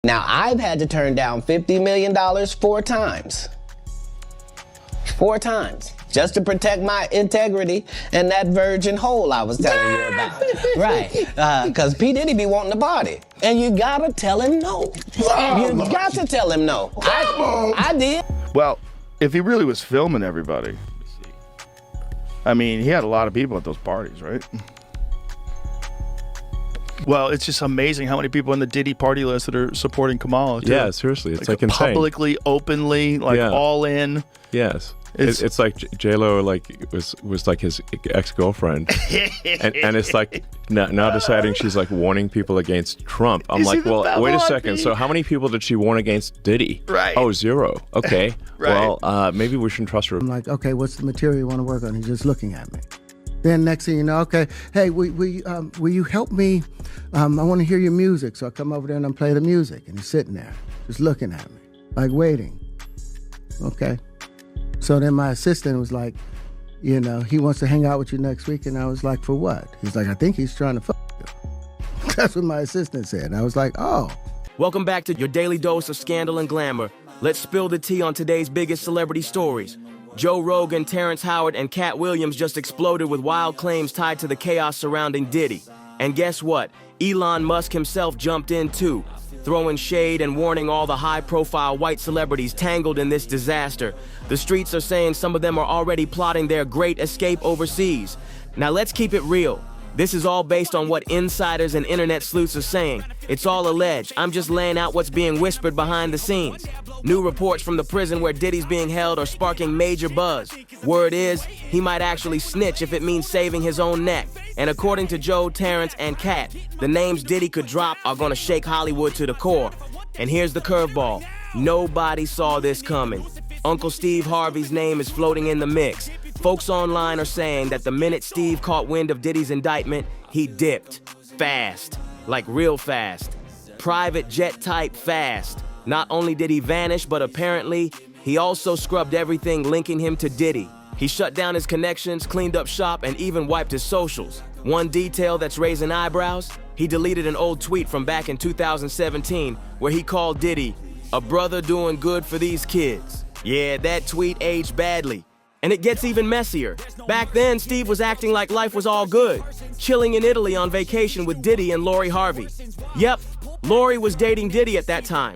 Now, I've had to turn down $50 million 4 times. 4 times. Just to protect my integrity and that virgin hole I was telling you about. Right. Because P. Diddy be wanting to party. And you gotta tell him no. You got to tell him no. I did. Well, if he really was filming everybody, I mean, he had a lot of people at those parties, right? Well, it's just amazing how many people in the Diddy party list that are supporting Kamala, too. Yeah, seriously. It's like insane. Publicly, openly, like all in. Yes. It's like J-Lo was like his ex-girlfriend. and it's like now deciding she's like warning people against Trump. I'm like, well, wait a second. So how many people did she warn against Diddy? Right. Oh, 0. Okay. Right. Well, maybe we shouldn't trust her. I'm like, okay, what's the material you want to work on? He's just looking at me. Then next thing you know, okay, hey, will you help me? I want to hear your music. So I come over there and I play the music. And he's sitting there, just looking at me, like waiting. Okay. So then my assistant was like, he wants to hang out with you next week. And I was like, for what? He's like, I think he's trying to fuck you. That's what my assistant said. And I was like, oh. Welcome back to your daily dose of scandal and glamour. Let's spill the tea on today's biggest celebrity stories. Joe Rogan, Terrence Howard, and Katt Williams just exploded with wild claims tied to the chaos surrounding Diddy. And guess what? Elon Musk himself jumped in too, throwing shade and warning all the high-profile white celebrities tangled in this disaster. The streets are saying some of them are already plotting their great escape overseas. Now let's keep it real. This is all based on what insiders and internet sleuths are saying. It's all alleged. I'm just laying out what's being whispered behind the scenes. New reports from the prison where Diddy's being held are sparking major buzz. Word is, he might actually snitch if it means saving his own neck. And according to Joe, Terrence, and Katt, the names Diddy could drop are gonna shake Hollywood to the core. And here's the curveball. Nobody saw this coming. Uncle Steve Harvey's name is floating in the mix. Folks online are saying that the minute Steve caught wind of Diddy's indictment, he dipped. Fast. Like real fast. Private jet type fast. Not only did he vanish, but apparently, he also scrubbed everything linking him to Diddy. He shut down his connections, cleaned up shop, and even wiped his socials. One detail that's raising eyebrows, he deleted an old tweet from back in 2017 where he called Diddy, "a brother doing good for these kids." Yeah, that tweet aged badly. And it gets even messier. Back then, Steve was acting like life was all good, chilling in Italy on vacation with Diddy and Lori Harvey. Yep, Lori was dating Diddy at that time,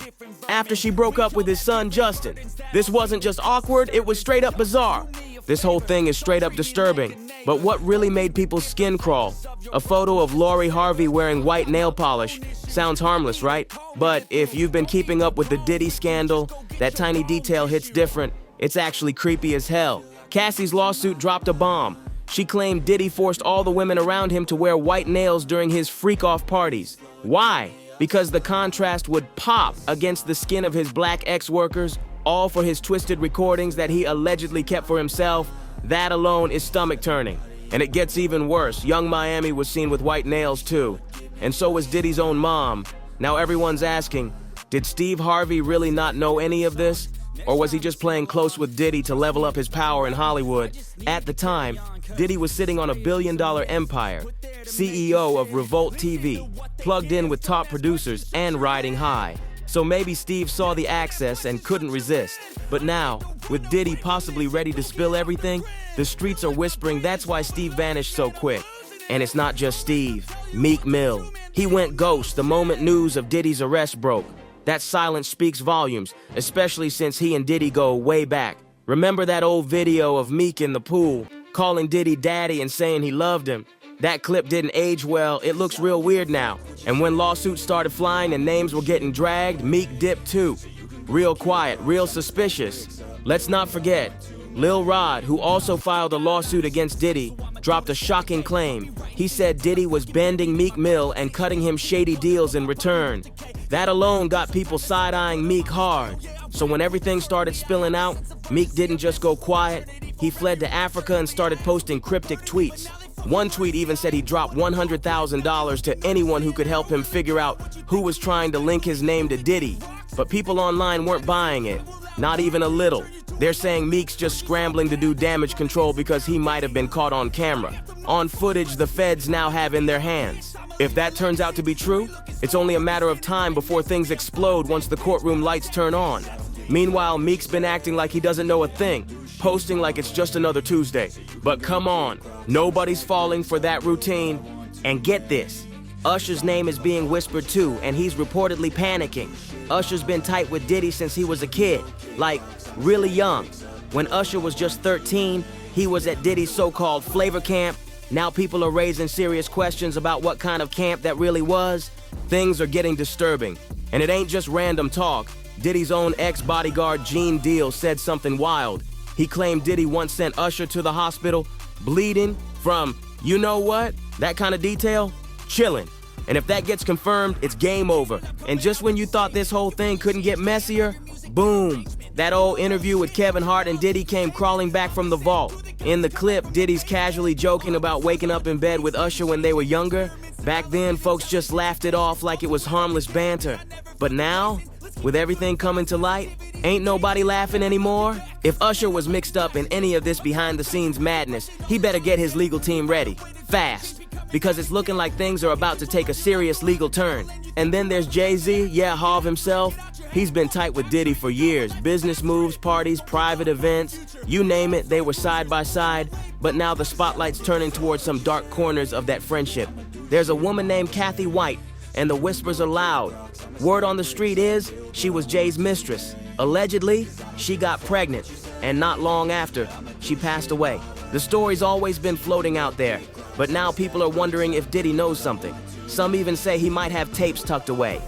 after she broke up with his son, Justin. This wasn't just awkward, it was straight up bizarre. This whole thing is straight up disturbing. But what really made people's skin crawl? A photo of Lori Harvey wearing white nail polish. Sounds harmless, right? But if you've been keeping up with the Diddy scandal, that tiny detail hits different. It's actually creepy as hell. Cassie's lawsuit dropped a bomb. She claimed Diddy forced all the women around him to wear white nails during his freak-off parties. Why? Because the contrast would pop against the skin of his black ex-workers, all for his twisted recordings that he allegedly kept for himself. That alone is stomach-turning. And it gets even worse. Young Miami was seen with white nails too. And so was Diddy's own mom. Now everyone's asking, did Steve Harvey really not know any of this? Or was he just playing close with Diddy to level up his power in Hollywood? At the time, Diddy was sitting on a billion-dollar empire, CEO of Revolt TV, plugged in with top producers and riding high. So maybe Steve saw the access and couldn't resist. But now, with Diddy possibly ready to spill everything, the streets are whispering that's why Steve vanished so quick. And it's not just Steve, Meek Mill. He went ghost the moment news of Diddy's arrest broke. That silence speaks volumes, especially since he and Diddy go way back. Remember that old video of Meek in the pool, calling Diddy daddy and saying he loved him? That clip didn't age well, it looks real weird now. And when lawsuits started flying and names were getting dragged, Meek dipped too. Real quiet, real suspicious. Let's not forget, Lil Rod, who also filed a lawsuit against Diddy, dropped a shocking claim. He said Diddy was bending Meek Mill and cutting him shady deals in return. That alone got people side-eyeing Meek hard. So when everything started spilling out, Meek didn't just go quiet. He fled to Africa and started posting cryptic tweets. One tweet even said he dropped $100,000 to anyone who could help him figure out who was trying to link his name to Diddy. But people online weren't buying it, not even a little. They're saying Meek's just scrambling to do damage control because he might have been caught on camera, on footage the feds now have in their hands. If that turns out to be true, it's only a matter of time before things explode once the courtroom lights turn on. Meanwhile, Meek's been acting like he doesn't know a thing, posting like it's just another Tuesday. But come on, nobody's falling for that routine. And get this, Usher's name is being whispered too, and he's reportedly panicking. Usher's been tight with Diddy since he was a kid, like really young. When Usher was just 13, he was at Diddy's so-called flavor camp. Now people are raising serious questions about what kind of camp that really was. Things are getting disturbing, and it ain't just random talk. Diddy's own ex-bodyguard Gene Deal said something wild. He claimed Diddy once sent Usher to the hospital, bleeding from, you know what, that kind of detail, chilling. And if that gets confirmed, it's game over. And just when you thought this whole thing couldn't get messier, boom, that old interview with Kevin Hart and Diddy came crawling back from the vault. In the clip, Diddy's casually joking about waking up in bed with Usher when they were younger. Back then, folks just laughed it off like it was harmless banter. But now, with everything coming to light, ain't nobody laughing anymore? If Usher was mixed up in any of this behind-the-scenes madness, he better get his legal team ready, fast, because it's looking like things are about to take a serious legal turn. And then there's Jay-Z, yeah, Hov himself. He's been tight with Diddy for years. Business moves, parties, private events, you name it, they were side by side. But now the spotlight's turning towards some dark corners of that friendship. There's a woman named Kathy White, and the whispers are loud. Word on the street is she was Jay's mistress. Allegedly, she got pregnant, and not long after, she passed away. The story's always been floating out there, but now people are wondering if Diddy knows something. Some even say he might have tapes tucked away.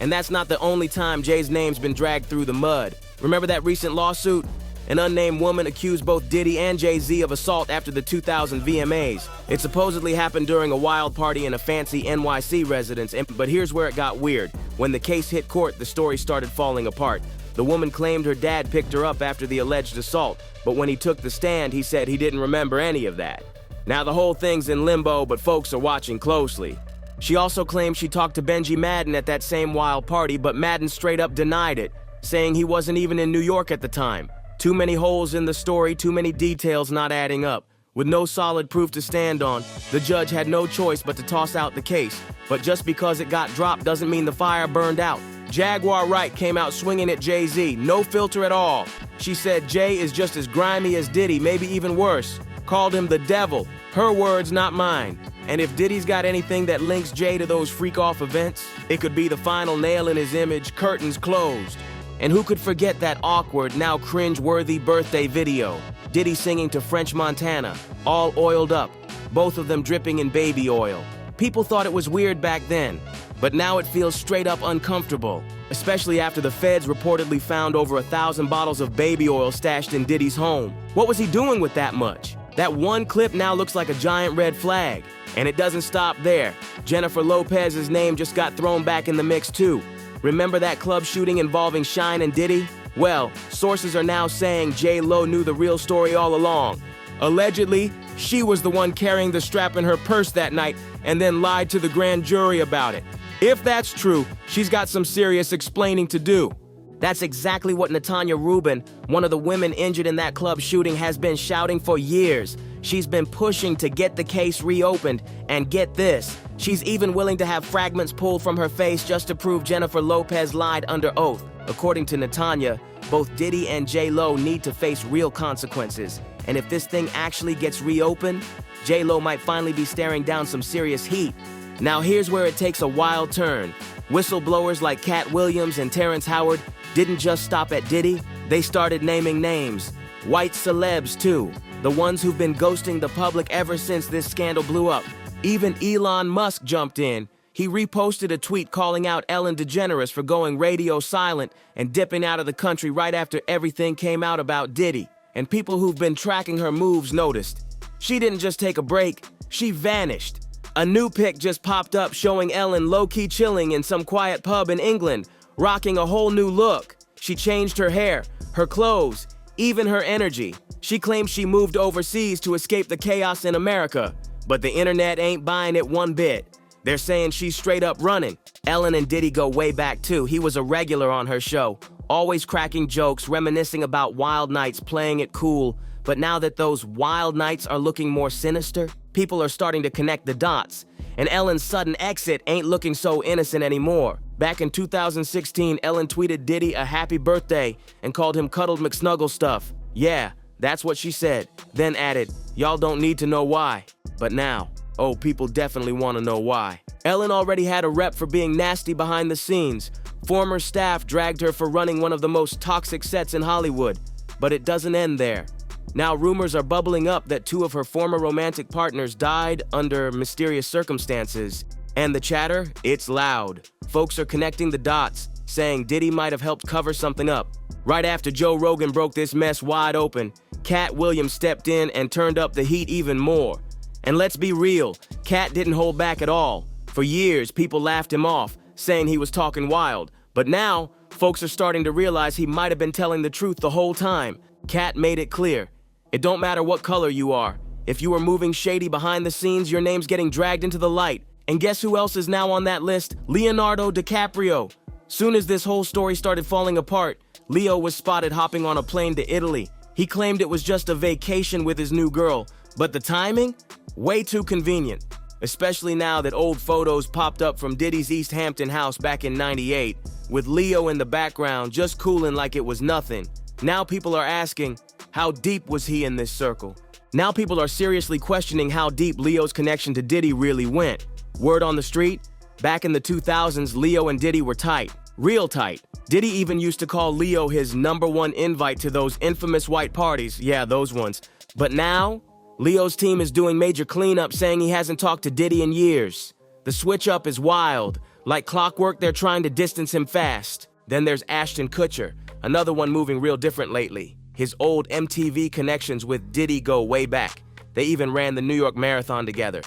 And that's not the only time Jay's name's been dragged through the mud. Remember that recent lawsuit? An unnamed woman accused both Diddy and Jay-Z of assault after the 2000 VMAs. It supposedly happened during a wild party in a fancy NYC residence, but here's where it got weird. When the case hit court, the story started falling apart. The woman claimed her dad picked her up after the alleged assault, but when he took the stand, he said he didn't remember any of that. Now the whole thing's in limbo, but folks are watching closely. She also claimed she talked to Benji Madden at that same wild party, but Madden straight up denied it, saying he wasn't even in New York at the time. Too many holes in the story, too many details not adding up. With no solid proof to stand on, the judge had no choice but to toss out the case. But just because it got dropped doesn't mean the fire burned out. Jaguar Wright came out swinging at Jay-Z, no filter at all. She said Jay is just as grimy as Diddy, maybe even worse. Called him the devil. Her words, not mine. And if Diddy's got anything that links Jay to those freak-off events, it could be the final nail in his image, curtains closed. And who could forget that awkward, now cringe-worthy birthday video? Diddy singing to French Montana, all oiled up, both of them dripping in baby oil. People thought it was weird back then, but now it feels straight up uncomfortable, especially after the feds reportedly found over 1,000 bottles of baby oil stashed in Diddy's home. What was he doing with that much? That one clip now looks like a giant red flag. And it doesn't stop there. Jennifer Lopez's name just got thrown back in the mix too. Remember that club shooting involving Shine and Diddy? Well, sources are now saying J-Lo knew the real story all along. Allegedly, she was the one carrying the strap in her purse that night and then lied to the grand jury about it. If that's true, she's got some serious explaining to do. That's exactly what Natanya Rubin, one of the women injured in that club shooting, has been shouting for years. She's been pushing to get the case reopened, and get this, she's even willing to have fragments pulled from her face just to prove Jennifer Lopez lied under oath. According to Natanya, both Diddy and J-Lo need to face real consequences, and if this thing actually gets reopened, J-Lo might finally be staring down some serious heat. Now here's where it takes a wild turn. Whistleblowers like Katt Williams and Terrence Howard didn't just stop at Diddy, they started naming names. White celebs too, the ones who've been ghosting the public ever since this scandal blew up. Even Elon Musk jumped in. He reposted a tweet calling out Ellen DeGeneres for going radio silent and dipping out of the country right after everything came out about Diddy. And people who've been tracking her moves noticed. She didn't just take a break, she vanished. A new pic just popped up showing Ellen low-key chilling in some quiet pub in England, rocking a whole new look. She changed her hair, her clothes, even her energy. She claims she moved overseas to escape the chaos in America, but the internet ain't buying it one bit. They're saying she's straight up running. Ellen and Diddy go way back too. He was a regular on her show, always cracking jokes, reminiscing about wild nights, playing it cool. But now that those wild nights are looking more sinister, people are starting to connect the dots. and Ellen's sudden exit ain't looking so innocent anymore. Back in 2016, Ellen tweeted Diddy a happy birthday and called him Cuddled McSnuggle Stuff. Yeah, that's what she said. Then added, y'all don't need to know why. But now, oh, people definitely want to know why. Ellen already had a rep for being nasty behind the scenes. Former staff dragged her for running one of the most toxic sets in Hollywood. But it doesn't end there. Now rumors are bubbling up that 2 of her former romantic partners died under mysterious circumstances. And the chatter, it's loud. Folks are connecting the dots, saying Diddy might have helped cover something up. Right after Joe Rogan broke this mess wide open, Katt Williams stepped in and turned up the heat even more. And let's be real, Katt didn't hold back at all. For years, people laughed him off, saying he was talking wild. But now, folks are starting to realize he might have been telling the truth the whole time. Katt made it clear. It don't matter what color you are. If you were moving shady behind the scenes, your name's getting dragged into the light. And guess who else is now on that list? Leonardo DiCaprio. Soon as this whole story started falling apart, Leo was spotted hopping on a plane to Italy. He claimed it was just a vacation with his new girl, but the timing? Way too convenient. Especially now that old photos popped up from Diddy's East Hampton house back in '98, with Leo in the background just cooling like it was nothing. Now people are asking, how deep was he in this circle? Now people are seriously questioning how deep Leo's connection to Diddy really went. Word on the street? Back in the 2000s, Leo and Diddy were tight. Real tight. Diddy even used to call Leo his #1 invite to those infamous white parties. Yeah, those ones. But now, Leo's team is doing major cleanup, saying he hasn't talked to Diddy in years. The switch up is wild. Like clockwork, they're trying to distance him fast. Then there's Ashton Kutcher, another one moving real different lately. His old MTV connections with Diddy go way back. They even ran the New York Marathon together.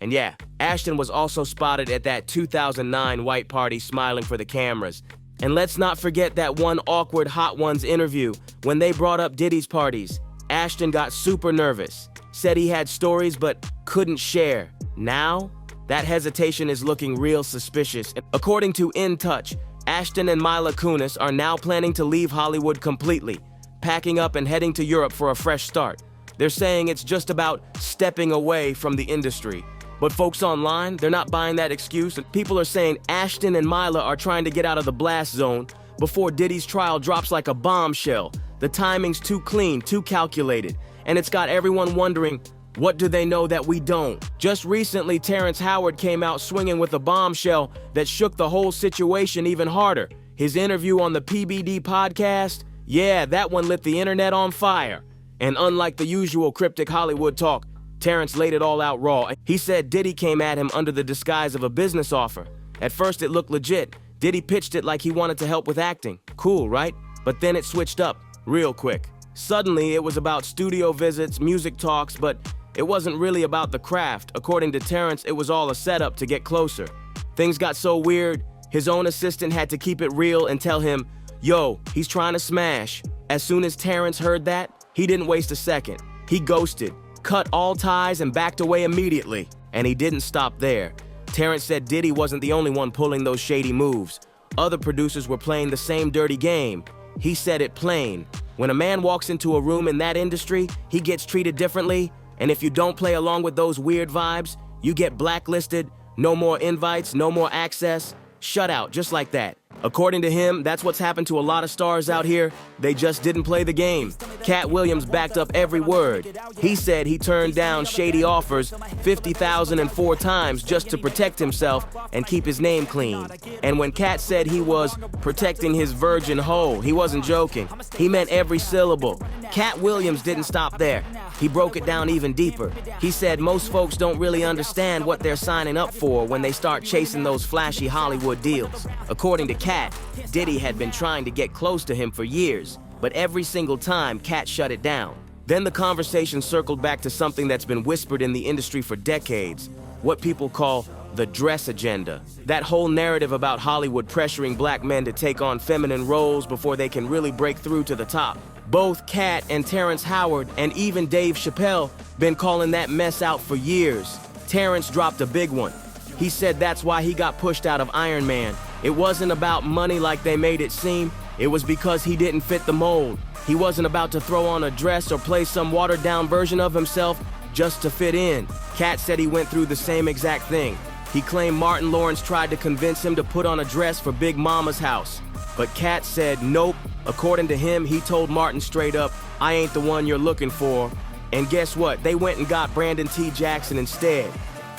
And yeah, Ashton was also spotted at that 2009 white party smiling for the cameras. And let's not forget that one awkward Hot Ones interview when they brought up Diddy's parties. Ashton got super nervous, said he had stories but couldn't share. Now, that hesitation is looking real suspicious. According to In Touch, Ashton and Mila Kunis are now planning to leave Hollywood completely, packing up and heading to Europe for a fresh start. They're saying it's just about stepping away from the industry. But folks online, they're not buying that excuse. People are saying Ashton and Mila are trying to get out of the blast zone before Diddy's trial drops like a bombshell. The timing's too clean, too calculated, and it's got everyone wondering, what do they know that we don't? Just recently, Terrence Howard came out swinging with a bombshell that shook the whole situation even harder. His interview on the PBD podcast, yeah, that one lit the internet on fire. And unlike the usual cryptic Hollywood talk, Terrence laid it all out raw. He said Diddy came at him under the disguise of a business offer. At first it looked legit. Diddy pitched it like he wanted to help with acting. Cool, right? But then it switched up real quick. Suddenly it was about studio visits, music talks, but it wasn't really about the craft. According to Terrence, it was all a setup to get closer. Things got so weird, his own assistant had to keep it real and tell him, yo, he's trying to smash. As soon as Terrence heard that, he didn't waste a second. He ghosted, cut all ties, and backed away immediately. And he didn't stop there. Terrence said Diddy wasn't the only one pulling those shady moves. Other producers were playing the same dirty game. He said it plain. When a man walks into a room in that industry, he gets treated differently. And if you don't play along with those weird vibes, you get blacklisted, no more invites, no more access, shut out just like that. According to him, that's what's happened to a lot of stars out here. They just didn't play the game. Katt Williams backed up every word. He said he turned down shady offers 50,004 times just to protect himself and keep his name clean. And when Katt said he was protecting his virgin hoe, he wasn't joking. He meant every syllable. Katt Williams didn't stop there. He broke it down even deeper. He said most folks don't really understand what they're signing up for when they start chasing those flashy Hollywood deals. According to Katt, Diddy had been trying to get close to him for years, but every single time, Katt shut it down. Then the conversation circled back to something that's been whispered in the industry for decades, what people call the dress agenda. That whole narrative about Hollywood pressuring black men to take on feminine roles before they can really break through to the top. Both Katt and Terrence Howard and even Dave Chappelle been calling that mess out for years. Terrence dropped a big one. He said that's why he got pushed out of Iron Man. It wasn't about money like they made it seem. It was because he didn't fit the mold. He wasn't about to throw on a dress or play some watered-down version of himself just to fit in. Katt said he went through the same exact thing. He claimed Martin Lawrence tried to convince him to put on a dress for Big Mama's house. But Katt said nope. According to him, he told Martin straight up, "I ain't the one you're looking for." And guess what? They went and got Brandon T. Jackson instead.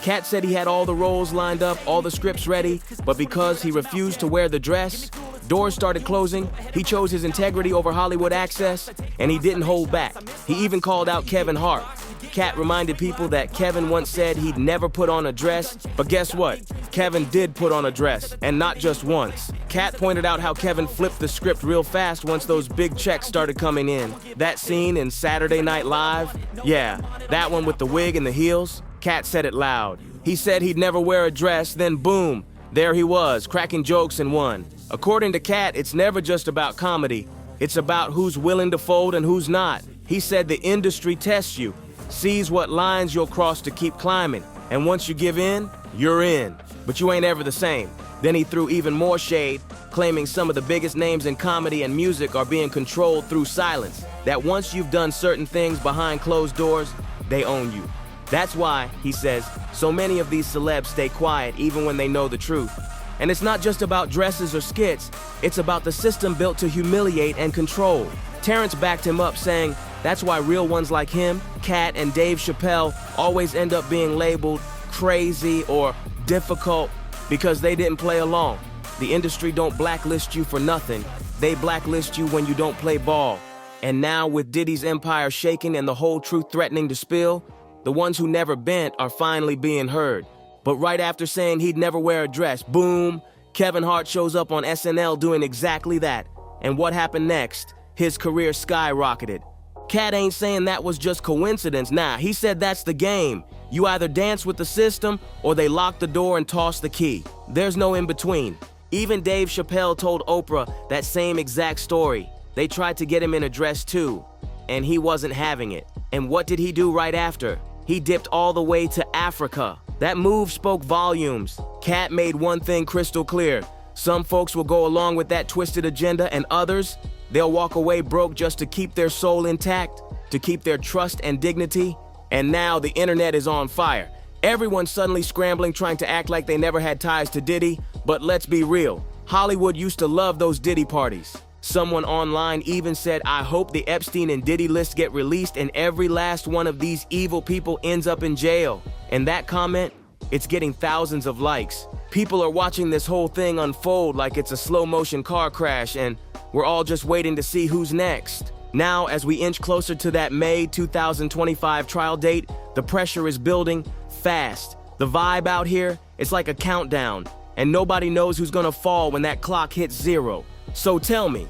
Katt said he had all the roles lined up, all the scripts ready, but because he refused to wear the dress, doors started closing. He chose his integrity over Hollywood access, and he didn't hold back. He even called out Kevin Hart. Katt reminded people that Kevin once said he'd never put on a dress, but guess what? Kevin did put on a dress, and not just once. Katt pointed out how Kevin flipped the script real fast once those big checks started coming in. That scene in Saturday Night Live, yeah, that one with the wig and the heels, Katt said it loud. He said he'd never wear a dress, then boom, there he was, cracking jokes in one. According to Katt, it's never just about comedy. It's about who's willing to fold and who's not. He said the industry tests you, sees what lines you'll cross to keep climbing, and once you give in, you're in. But you ain't ever the same. Then he threw even more shade, claiming some of the biggest names in comedy and music are being controlled through silence. That once you've done certain things behind closed doors, they own you. That's why, he says, so many of these celebs stay quiet even when they know the truth. And it's not just about dresses or skits, it's about the system built to humiliate and control. Terrence backed him up, saying that's why real ones like him, Katt, and Dave Chappelle always end up being labeled crazy or difficult because they didn't play along. The industry don't blacklist you for nothing. They blacklist you when you don't play ball. And now with Diddy's empire shaking and the whole truth threatening to spill, the ones who never bent are finally being heard. But right after saying he'd never wear a dress, boom, Kevin Hart shows up on SNL doing exactly that. And what happened next? His career skyrocketed. Katt ain't saying that was just coincidence. Nah, he said that's the game. You either dance with the system or they lock the door and toss the key. There's no in between. Even Dave Chappelle told Oprah that same exact story. They tried to get him in a dress too, and he wasn't having it. And what did he do right after? He dipped all the way to Africa. That move spoke volumes. Katt made one thing crystal clear. Some folks will go along with that twisted agenda, and others, they'll walk away broke just to keep their soul intact, to keep their trust and dignity. And now the internet is on fire. Everyone's suddenly scrambling, trying to act like they never had ties to Diddy. But let's be real, Hollywood used to love those Diddy parties. Someone online even said, I hope the Epstein and Diddy lists get released and every last one of these evil people ends up in jail. And that comment, it's getting thousands of likes. People are watching this whole thing unfold like it's a slow motion car crash, and we're all just waiting to see who's next. Now, as we inch closer to that May 2025 trial date, the pressure is building fast. The vibe out here, it's like a countdown, and nobody knows who's gonna fall when that clock hits zero. So tell me,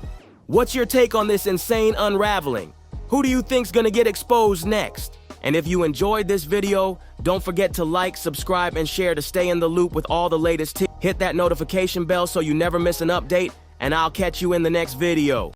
what's your take on this insane unraveling? Who do you think's gonna get exposed next? And if you enjoyed this video, don't forget to like, subscribe, and share to stay in the loop with all the latest tips. Hit that notification bell so you never miss an update, and I'll catch you in the next video.